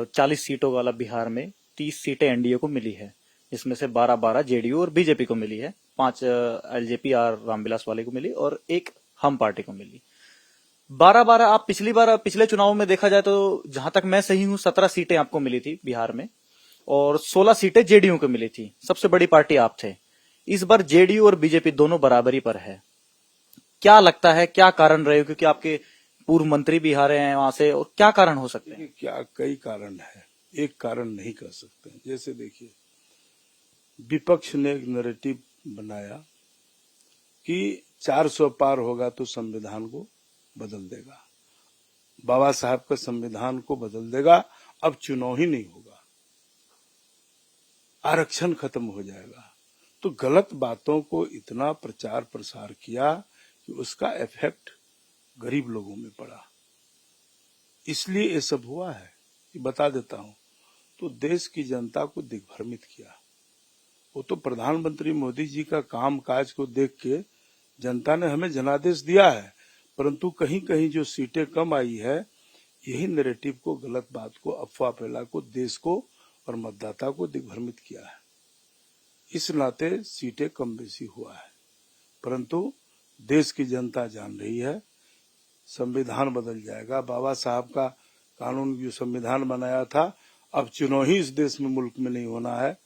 40 सीटों वाला बिहार में 30 सीटें एनडीए को मिली है, जिसमें से 12-12 जेडीयू और बीजेपी को मिली है, 5 एलजेपी आर रामविलास वाले को मिली और एक हम पार्टी को मिली। 12-12 आप पिछले चुनाव में देखा जाए तो जहां तक मैं सही हूं 17 सीटें आपको मिली थी बिहार में और 16 सीटें जेडीयू को मिली थी। सबसे बड़ी पार्टी आप थे। इस बार जेडीयू और बीजेपी दोनों बराबरी पर है। क्या लगता है क्या कारण रहे, क्योंकि आपके पूर्व मंत्री भी हारे हैं वहां से, और क्या कारण हो सकते हैं? क्या कई कारण है, एक कारण नहीं कह सकते। जैसे देखिए, विपक्ष ने एक नैरेटिव बनाया कि 400 पार होगा तो संविधान को बदल देगा, बाबा साहब का संविधान को बदल देगा, अब चुनाव ही नहीं होगा, आरक्षण खत्म हो जाएगा। तो गलत बातों को इतना प्रचार प्रसार किया कि उसका इफेक्ट गरीब लोगों में पड़ा। इसलिए ये सब हुआ है, ये बता देता हूं। तो देश की जनता को दिग्भ्रमित किया। वो तो प्रधानमंत्री मोदी जी का काम काज को देख के जनता ने हमें जनादेश दिया है, परंतु कहीं कहीं जो सीटें कम आई है, यही नैरेटिव को, गलत बात को, अफवाह फैला को, देश को और मतदाता को दिग्भ्रमित किया है। इस नाते सीटें कम बेसी हुआ है, परंतु देश की जनता जान रही है संविधान बदल जाएगा। बाबा साहब का कानून जो संविधान बनाया था, अब चुनाव ही इस देश में, मुल्क में नहीं होना है।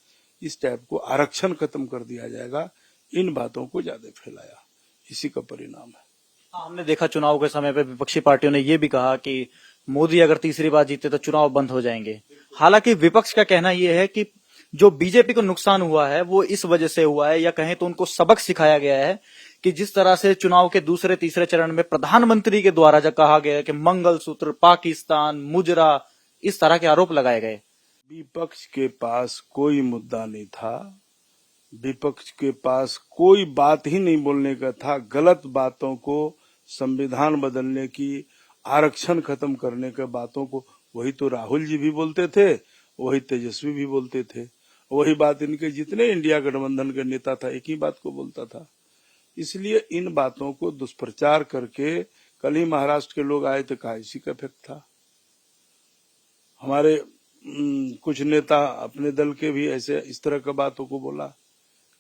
इस टाइप को आरक्षण खत्म कर दिया जाएगा। इन बातों को ज्यादा फैलाया, इसी का परिणाम है। हमने देखा चुनाव के समय पे विपक्षी पार्टियों ने ये भी कहा कि मोदी अगर तीसरी बार जीते तो चुनाव बंद हो जाएंगे। हालांकि विपक्ष का कहना यह है कि जो बीजेपी को नुकसान हुआ है वो इस वजह से हुआ है, या कहें तो उनको सबक सिखाया गया है कि जिस तरह से चुनाव के दूसरे तीसरे चरण में प्रधानमंत्री के द्वारा जो कहा गया कि मंगलसूत्र, पाकिस्तान, मुजरा, इस तरह के आरोप लगाए गए। विपक्ष के पास कोई मुद्दा नहीं था, विपक्ष के पास कोई बात ही नहीं बोलने का था। गलत बातों को, संविधान बदलने की, आरक्षण खत्म करने के बातों को, वही तो राहुल जी भी बोलते थे, वही तेजस्वी भी बोलते थे, वही बात इनके जितने इंडिया गठबंधन के नेता था एक ही बात को बोलता था। इसलिए इन बातों को दुष्प्रचार करके, कल ही महाराष्ट्र के लोग आए थे, कहा इसी का इफेक्ट था। हमारे कुछ नेता अपने दल के भी ऐसे इस तरह का बातों को बोला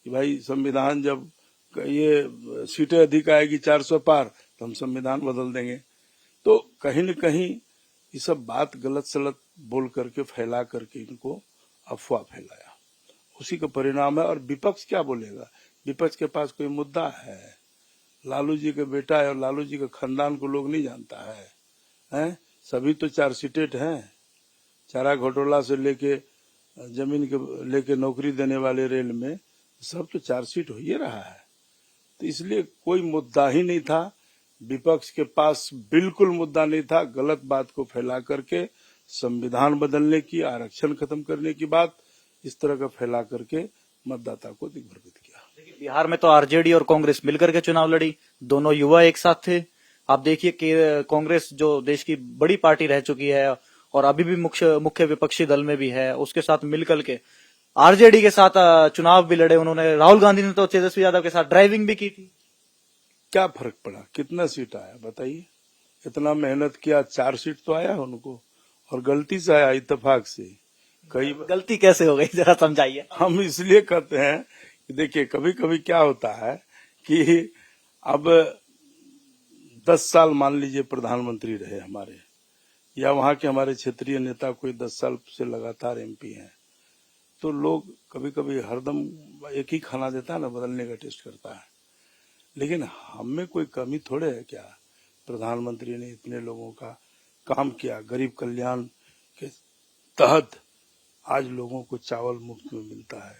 कि भाई संविधान जब ये सीटें अधिक आएगी 400 पार तो हम संविधान बदल देंगे। तो कहीं न कहीं ये सब बात गलत सलत बोल करके, फैला करके इनको अफवाह फैलाया, उसी का परिणाम है। और विपक्ष क्या बोलेगा? विपक्ष के पास कोई मुद्दा है? लालू जी का बेटा है और लालू जी का खानदान को लोग नहीं जानता है, हैं? सभी तो चार्जशीटेड हैं। चारा घोटाला से लेके जमीन के लेके नौकरी देने वाले रेल में सब तो चार्जशीट हो ही रहा है। तो इसलिए कोई मुद्दा ही नहीं था, विपक्ष के पास बिल्कुल मुद्दा नहीं था। गलत बात को फैला करके संविधान बदलने की, आरक्षण खत्म करने की बात इस तरह का फैला करके मतदाता को दिग्भ्रमित किया। देखिए, बिहार में तो आरजेडी और कांग्रेस मिलकर के चुनाव लड़ी, दोनों युवा एक साथ थे। आप देखिए कि कांग्रेस जो देश की बड़ी पार्टी रह चुकी है और अभी भी मुख्य विपक्षी दल में भी है, उसके साथ मिलकर के आरजेडी के साथ चुनाव भी लड़े उन्होंने। राहुल गांधी ने तो तेजस्वी यादव के साथ ड्राइविंग भी की थी। क्या फर्क पड़ा? कितना सीट आया बताइए? इतना मेहनत किया, 4 सीट तो आया उनको, और गलती से आया, इत्तेफाक से। कई गलती कैसे हो गई, जरा समझाइए। हम इसलिए कहते हैं कि देखिए, कभी कभी क्या होता है कि अब 10 साल मान लीजिए प्रधानमंत्री रहे हमारे, या वहां के हमारे क्षेत्रीय नेता कोई 10 साल से लगातार एमपी हैं, तो लोग कभी कभी हरदम एक ही खाना देता है ना, बदलने का टेस्ट करता है। लेकिन हम में कोई कमी थोड़े है क्या? प्रधानमंत्री ने इतने लोगों का काम किया, गरीब कल्याण के तहत आज लोगों को चावल मुफ्त में मिलता है,